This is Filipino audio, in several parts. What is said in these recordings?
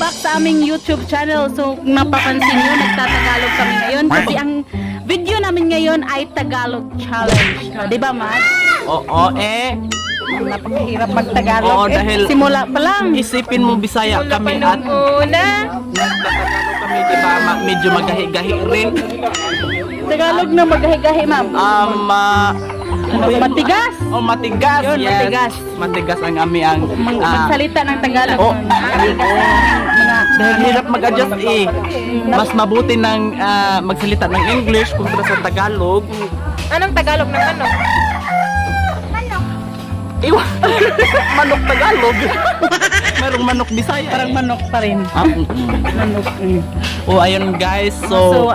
back sa aming YouTube channel. So kung napapansin nyo, nagtatagalog kami ngayon kasi ang video namin ngayon ay Tagalog Challenge. Di ba, Matt? Oo, Napakahirap mag-Tagalog. Oo, dahil simula pa lang. isipin mo Bisaya kami at nagtatagalog kami, diba? Medyo magahi-gahi rin. Tagalog na magahi-gahi, ma'am. Matigas. Oh, matigas. Yun, yes. matigas. Matigas ang ami Magsalita ng Tagalog. Oh. Matigas ang mga... dahil hirap mag-adjust mas mabuti ng magsalita ng English kumpara sa Tagalog. Anong Tagalog ng ano? Iwan. Manok Tagalog. Merong manok Bisaya. Parang manok pa rin. Manok. Oh, ayun guys. So,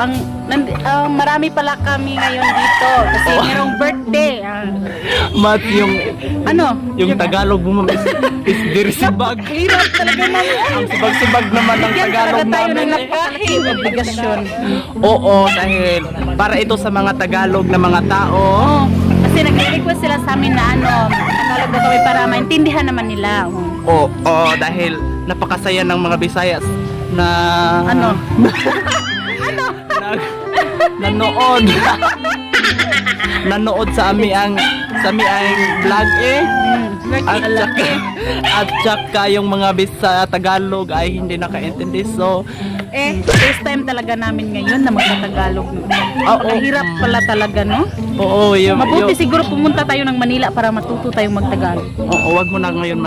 marami pala kami ngayon dito kasi merong birthday. Mat yung Ano? Tagalog mo is very sibag. Hirap talaga, ma'am. Ang sibag-sibag naman ng Bigyan Tagalog talaga tayo ng namin. napaka-obligasyon. Oo, dahil para ito sa mga Tagalog na mga tao. Kasi nag-request sila sa amin na Tagalog na kami para maintindihan naman nila. Oo, dahil napakasaya ng mga Bisayas na Ano? nanood. Nanood sa aming vlog at saka yung mga Bisaya Tagalog ay hindi nakaintindi. So First time talaga namin ngayon na magta-Tagalog. Hirap pala talaga, no? oo, Mabuti siguro pumunta tayo ng Manila para matuto tayong mag-Tagalog. oo, wag mo na ngayon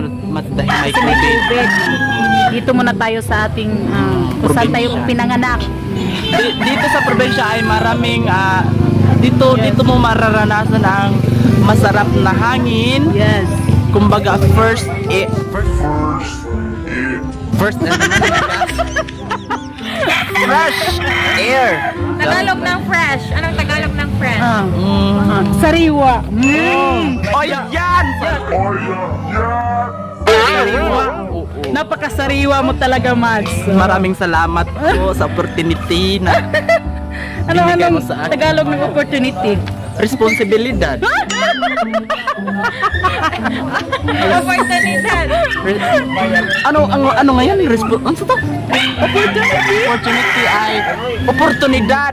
dahil may Kasi may COVID. COVID. Dito muna tayo sa ating kung saan tayo pinanganak. Dito sa probinsya ay maraming dito mo mararanasan ang masarap na hangin. Yes. Kumbaga first fresh air. Tagalog ng fresh. Anong Tagalog ng fresh? Sariwa. Oh, yan! Napakasariwa mo talaga, Mads. Maraming salamat po sa opportunity na binigay mo sa akin. Tagalog ng opportunity? Responsibilidad. Oportunidad. Ano ngayon? Ano to? Opportunity ay oportunidad.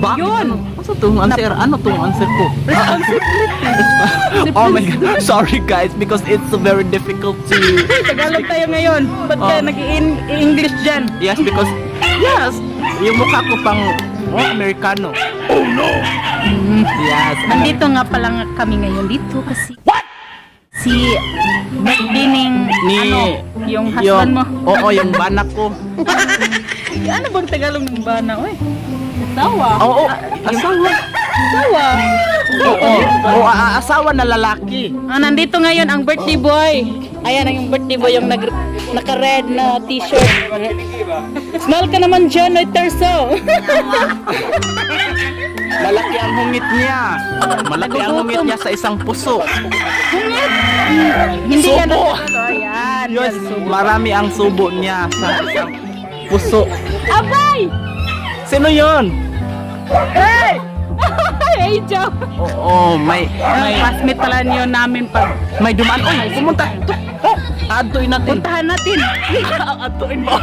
Bakit? Yun. Ano tong answer ko? Oh my God. Sorry guys because it's very difficult to Tagalog tayo ngayon. Ba't ka nag-i-English dyan? yes because yung mukha ko pang Amerikano. Oh no. Yes. Nandito nga pala kami ngayon dito kasi si Magdining yung husband mo. Oo, yung bana ko. Ano bang Tagalog ng bana? Oy. Asawa. Oo, asawa. Asawa. Oo, asawa na lalaki. Nandito ngayon ang birthday boy. Ayan ang birthday boy yung naka-red na t-shirt. Smile ka naman dyan, no, Terso. Malaki ang hungit niya. Malaki ang hungit niya sa isang puso. Hindi yan. Subo. Ayan. Yes, marami ang subo niya sa isang puso. Abay! Sino yon? Hey! Hey, Joe! Oo, may Classmate pala niyo namin pag may dumaan. Uy, pumunta. Aduin natin. puntahan natin. Aduin mo.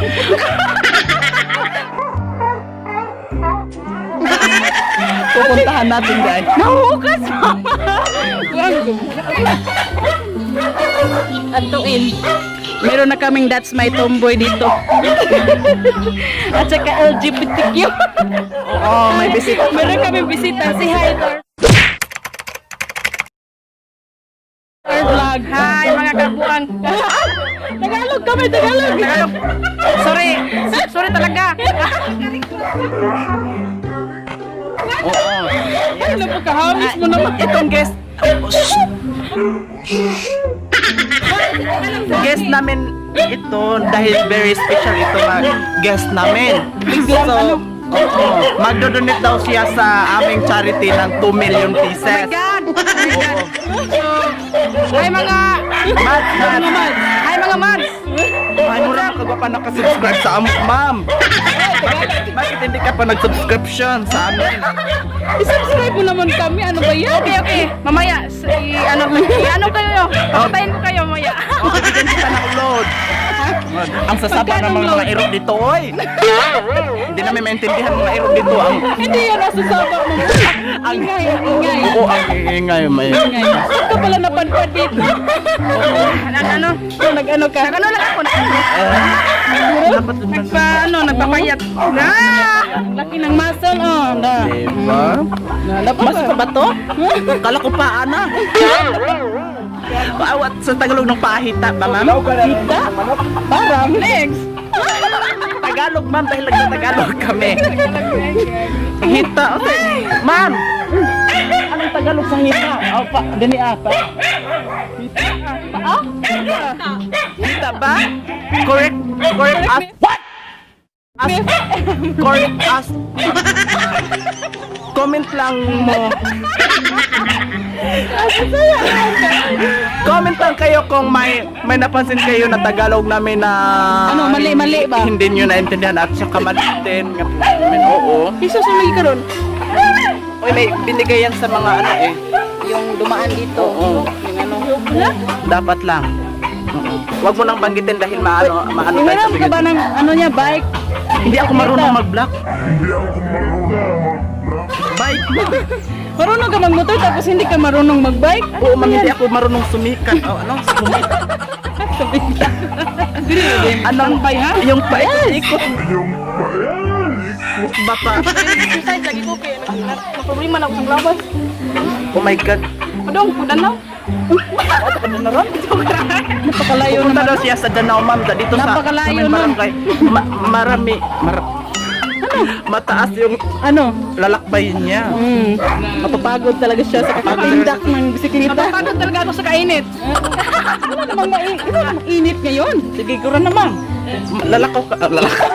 Pupuntahan natin guys. Nahuhukas mo! Atuin. Meron na kaming That's My Tomboy dito. At saka LGBTQ. Oo, may bisita. Meron kaming bisita. Si Hi, Lord. Vlog. Hi, mga kabuang. Tagalog kami, Tagalog. Sorry talaga. Oo. Ano po kahamis mo naman? Itong guest namin ito dahil very special ito na guest namin. So, magdodonate daw siya sa aming charity ng 2 million pieces. Oo. Hi mga Mads, Hi mga Mads. ay mo lang ka pa nakasubscribe sa amin, ma'am. Bakit hindi ka pa nag-subscription sa amin? I-subscribe mo naman kami. Ano ba yan? Okay. Mamaya ano kayo? Patayin ko kayo mamaya. Okay, bigyan kita ng load. Ang sasaba ng mga irog dito, oy. Hindi namin maintindihan mga irog dito. Ang Hindi yan nasasaba mo. Ingay, ingay. oo, ang ingay may. Ingay. Saan ka pala napadpad dito? Ano? Nag-ano ka? Ano lang ako? Dapat Nagpapayat. Laki ng muscle, oh. Na. diba? Mas pa ba to? Kala ko pa, ana. Paawat sa Tagalog ng pahita ba, ma'am? Kita? Parang. Next. Tagalog, ma'am, dahil nagtagalog kami. Hita, okay. Ma'am! Anong Tagalog sa hita? Oh, pa. Dini apa? Hita ba? Correct as... What? Correct as... Comment lang mo. Comment lang kayo kung may napansin kayo na Tagalog namin na Ano, mali ba? hindi nyo naintindihan at saka mali din. Oo. Iso sumagi ka ron. Uy, may binigay yan sa mga ano eh. Yung dumaan dito. Oo. Yung ano. Dapat lang. Huwag mo nang banggitin dahil maano tayo sa Meron ka ba bigyan. ng ano niya, bike? Hindi ako marunong mag-block. Bike mo. Marunong ka magmotor tapos hindi ka marunong magbike? Oo, ma'am, hindi ako marunong sumikat. Oh, ano? Sumikat. Anong Pay, ha? Yung paikot-ikot. Bata. Exercise lagi ko kaya problema na ako sa labas. Oh my God. Padong, padanaw. Napakalayo Pupunta naman. daw siya sa Danao, ma'am. Dito sa Napakalayo aming nun. barangay. Mataas yung Ano? lalakbayin niya. Mapapagod talaga siya sa kakatindak ng bisikleta. Napapagod talaga ako sa kainit. Wala namang mainit ngayon. Sige, gura naman. Lalakaw ka. Lalakaw.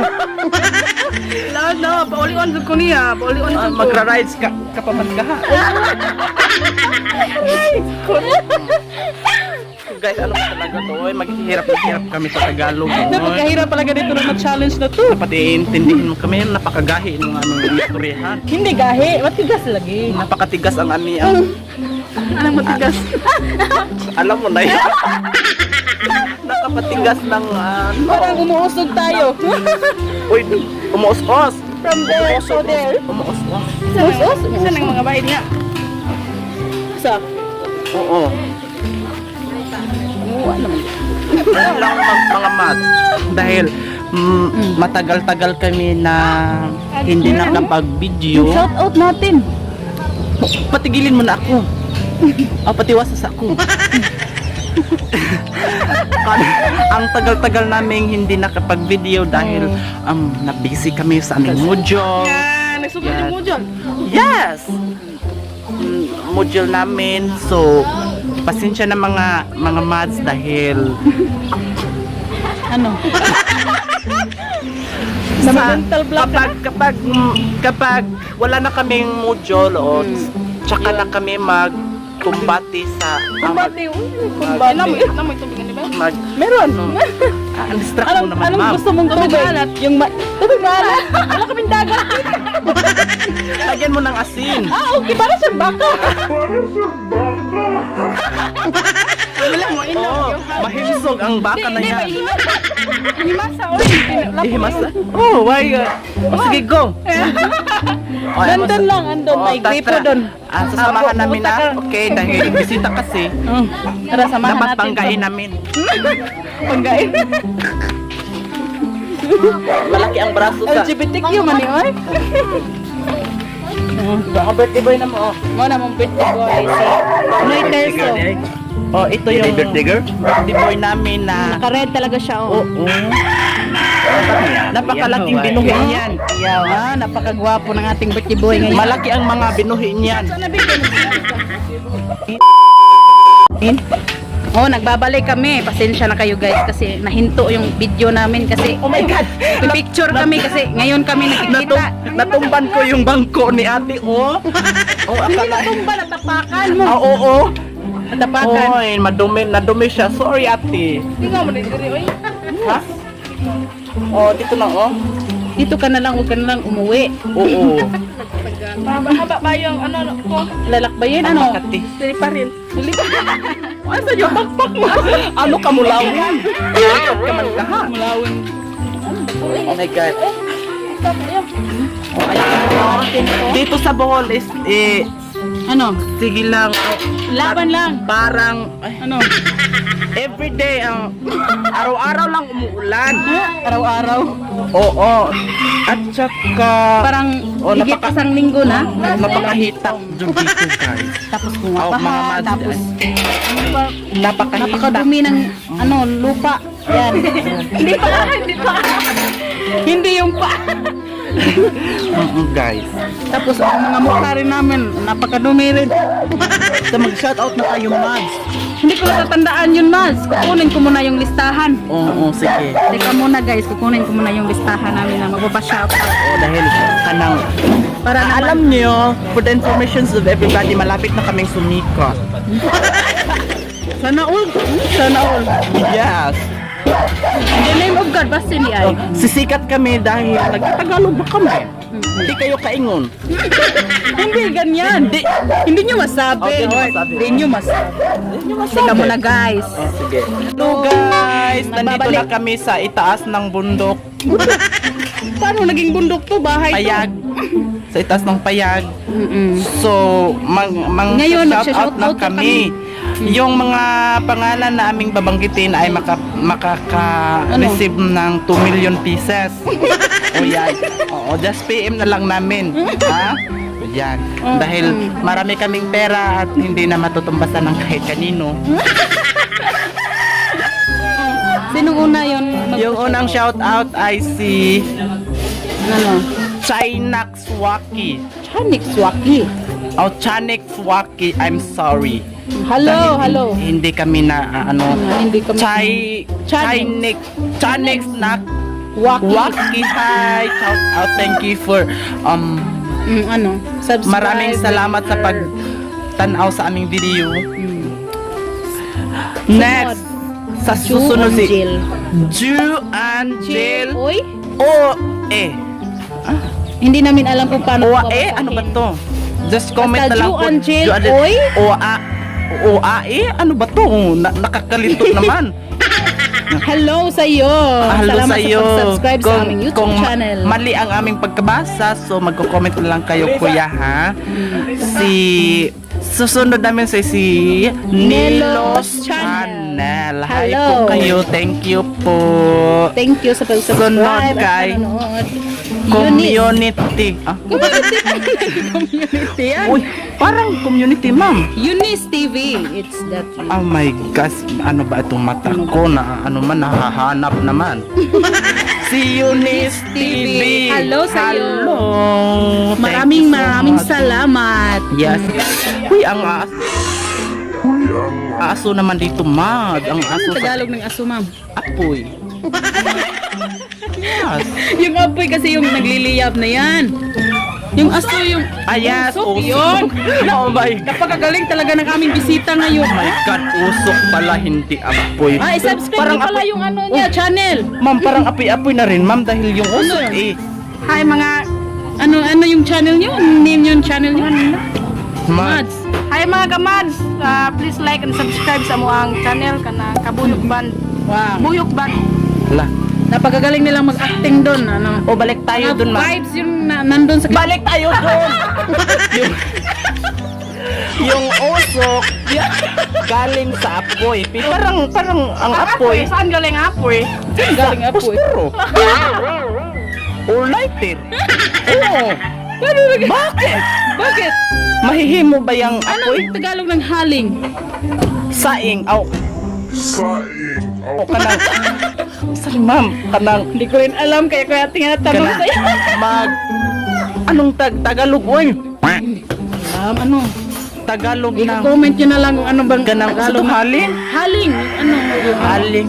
No, pauli-on ko niya. Pauli-on ko. Magra-rides ka pa man ka ha. Guys, ano ba talaga to? Oy, maghihirap kami sa Tagalog. Oy. Napakahirap talaga dito na challenge na to. Dapat iintindihin mo kami, napakagahi ng anong istoryahan. Hindi gahi, matigas lagi. Napakatigas ang ani ang Anong matigas? alam mo na yan. Nakapatigas ng ano. Parang umuusog tayo. Uy, umuos-os. From there to there. Umuos-os. Umuusog? Isa ng mga bahay niya. Sa? Oo. Oo, ano naman. Ano lang mga mads. Dahil matagal-tagal kami na hindi na nakapag-video. Shout out natin. Patigilin mo na ako. Patiwasas ako. Ang tagal-tagal naming hindi nakapag-video dahil na-busy kami sa aming module. Yan, nagsugod yung module. Yes! Module namin. So, pasensya na mga mads dahil Ano? Sa mental block ka kapag wala na kaming module o tsaka na kami magkumbati sa Kumbati. Namoy tubig ni ba? Meron. ang distract mo naman, Anong ma'am. gusto mong tubig? Yung tubig maalat. Wala kaming dagat. Lagyan mo ng asin. Okay. Para sa baka. Wala mo Oo, mahimsog ang baka na yan. Himasa, oy. Ihimasa. Oh, why? Sige, go. Oh, Nandun lang, andun. May gripo doon. Sasamahan namin na. Okay, dahil bisita kasi. Tara, samahan Dapat natin. panggain namin. Panggain. Malaki ang braso sa... LGBTQ man yun. Ang birthday boy na mo. Mo na mong birthday boy. Si Noy Terso. Oh, ito yung birthday boy namin na... Naka-red talaga siya. Oo. Napakalaking binuhin yan. Yaw, napakagwapo ng ating birthday boy ngayon. Malaki ang mga binuhin yan. Oh, nagbabalik kami. Pasensya na kayo guys kasi nahinto yung video namin kasi Oh my God! picture kami kasi ngayon kami nakikita. Natumban ko yung bangko ni ate, oh. Oh, Hindi akala... natumba, natapakan mo. Oo. Natapakan. Oy, nadumi siya. Sorry, ate. Tingnan mo dito, oy. Ha? Oh, dito lang, oh. Dito ka na lang, huwag ka na lang umuwi. Oo. Haba ba yung ano ko? Lalakbayin, ano? Makati. Dili pa rin. Asa yung pakpak mo? Ano ka mulawan? Ikat ka man ka ha? Mulawin. Oh my God. Dito sa Bohol is, Ano? sige lang, Laban lang. parang, Ano? everyday, araw-araw lang umuulan. Araw-araw. Oo. At saka, Parang Oh, higit napaka- isang linggo na. napakahitap dun dito, guys. Tapos Oh, bumabaha. mga mads, Tapos napakahitap. napakadumi ng lupa. Yan. Hindi pa. Hindi yung pa. Guys. Tapos ang mga mukha rin namin, napakadumi rin. So, mag-shoutout na tayo, Mads. Hindi ko natatandaan yun, Mas. Kukunin ko muna yung listahan. Oo, sige. Teka muna guys, kukunin ko muna yung listahan namin na magbaba-shoutout. O, dahil kanang, Para naman, alam nyo, for the information of everybody, malapit na kaming sumikat. sana all. Sana all. Yes. In the name of God, basta ni ay. Sisikat kami dahil nagtatagalog ba kami? Hindi kayo kaingon. Hindi ganyan. Hindi nyo masabi. Okay, hindi masabi. Hindi nyo masabi. Teka muna guys. Oh, sige. Hello guys, nandito Nagbabalik. na kami sa itaas ng bundok. Paano naging bundok to? Bahay to? Payag. Sa itaas ng Payag. Mm-mm. So, Ngayon, shout out na magsha-shoutout na kami. Yung mga pangalan na aming babanggitin ay makaka-receive ng 2 million pieces. O yan. Oo, just PM na lang namin. Ha? Yan. Dahil marami kaming pera at hindi na matutumbasan ng kahit kanino. Sinong una yun? Yung unang shout out ay si Ano? Chinax Waki. Chanik Swaki. O Chanik Waki, I'm sorry. Hello, Dahil hello. Hindi kami na Hindi kami. Chanik Snack Waki. Waki. Hi, shout out. Thank you for Ano? Subscribe. maraming salamat sa pagtanaw sa aming video. Next, sa susunod si Jill. Ju Angel Oy? O E. Hindi namin alam kung paano. O E, ano ba to? Just comment Basta na lang Ju po. Angel, Ju Angel. Oy? O A E, ano ba to? Nakakalito naman. Hello sa iyo. Hello Salamat sa iyo. sa pag-subscribe sa aming YouTube channel. Mali ang aming pagkabasa, so magko-comment na lang kayo, kuya, ha? Susunod namin si Nilos Channel. Hi Hello. po kayo. Thank you po. Thank you sa pag-subscribe Sunod kay at panonood. Community. Community yan. Uy, parang community, ma'am. Eunice TV. It's that. Oh my gosh, ano ba itong mata ko na ano man nahahanap naman. Si Eunice TV. Hello sa iyo. Hello. Thank you so Maraming much. salamat. Yes. Uy, ang aso naman dito, Mad. Ang aso Ano sa Tagalog ng aso, ma'am? apoy. Yes. Yung apoy kasi yung nagliliyab na yan. Yung aso yung... Yes, Usok usok. yun. Oh my God. Napakagaling talaga ng aming bisita ngayon. Oh my God, usok pala, hindi apoy. Ay, subscribe niyo pala apoy- yung ano niya, channel. Ma'am, parang apoy-apoy na rin, ma'am, dahil yung usok Ano? eh. Hi mga... Ano yung channel niyo? Name yung channel niyo? Mad. Mads. Hi mga kamads, please like and subscribe sa amuang channel kana Kabuyok Band. Wow. Buyok Band. Hala. Napakagaling nilang mag-acting doon. Ano? O, balik tayo dun, ma'am. Vibes yung nandun sa... Balik tayo dun! yung usok, galing sa apoy. Parang ang apoy, Saan galing apoy? Galing apoy. puspero. Or lighter. Oo. Bakit? Bakit? Mahihimo ba yung apoy? Anong Tagalog ng haling? Saing. Aw. O kanang. Sorry, ma'am. Kanang. Hindi ko rin alam kaya tinatanong Kanang. sa'yo. Anong Tagalog, oy? Ano? Tagalog na. I-comment nyo na lang kung ano bang Kanang Tagalog. halin? Haling. Ano? Haling.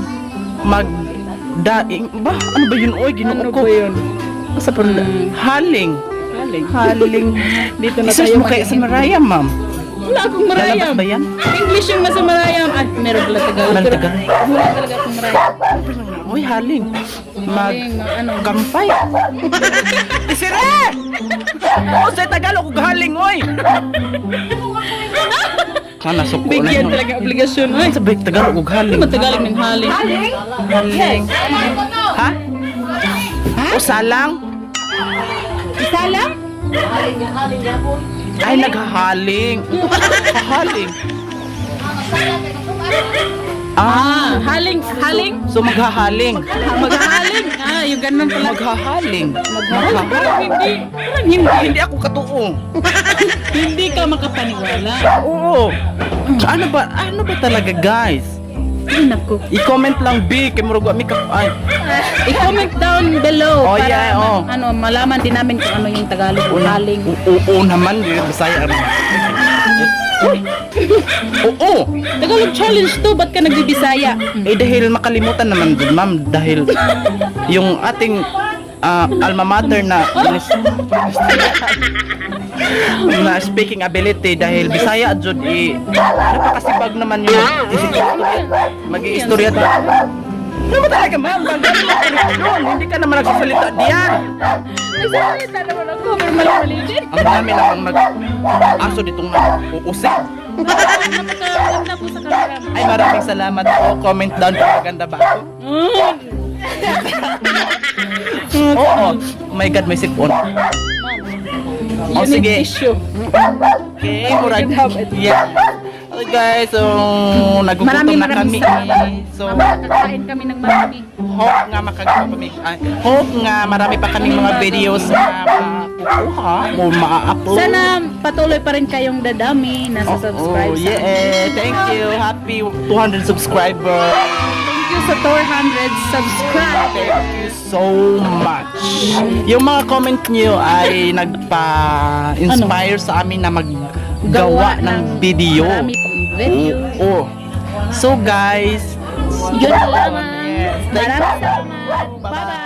Daing. Ba? Ano ba yun, oy? Ginoo Ano ko. ba yun? Sa haling. Haling. Haling. Dito na Isus tayo. mo kaya sa Maraya, ma'am. Wala akong marayam. Lalabas ba yan? English yung nasa marayam. Ay, meron pala Tagalog. Meron Pero Tagalog. wala talaga akong marayam. Uy, haling. Haling, ano? Gampay. Isire! O, sa Tagalog, kung haling, oy. Kana suko na Bigyan yun. talaga obligasyon. Ay, Sa big Tagalog ug haling. matagaling ng haling. Haling. Ha? O salang? Isa lang? Ay, naghahaling. Haling. Ah, Haling. Haling? so maghahaling. Maghahaling. Yung ganun pala. Maghahaling. Hindi. Hindi. Hindi ako katuo. Hindi ka makapaniwala. Oo. Ano ba talaga, guys? Ay, naku. I-comment lang B kay murag mi ka ay. I-comment down below Oh, para yeah, oh. malaman din namin kung ano yung Tagalog o haling. Oo naman, di Bisaya ano. Oo. Tagalog challenge to, ba't ka nagbibisaya? Eh dahil makalimutan naman din, ma'am, dahil yung ating alma mater na na speaking ability dahil Bisaya jud napakasibag naman yung mag-iistorya to. Ano ba talaga, ma'am? Doon, hindi ka naman nagsasalita diyan. Nagsasalita naman ako, pero mali-mali. Ang dami namang nag-aso ditong nag-uusip. Napakaganda po sa camera mo. Ay, maraming salamat po. Comment down kung maganda ba ako. Oo. Oh my God, may sipon. Oh, You need sige. tissue. Okay, murag. You can have it. Yeah. Okay guys, so nagugutom Maraming na kami. So, Kakain kami ng marami. hope nga marami pa kaming mga videos na makukuha o ma-upload. Sana patuloy pa rin kayong dadami na sa subscribe. Oh, yeah. Thank you. Happy 200 subscribers. Thank you sa 400 subscribers. Thank you so much. Yung mga comment nyo ay nagpa-inspire sa amin na maggawa ng video. Marami pang video. Oo. So guys, Yun lamang. Yes, thank you. Maraming salamat. Bye-bye.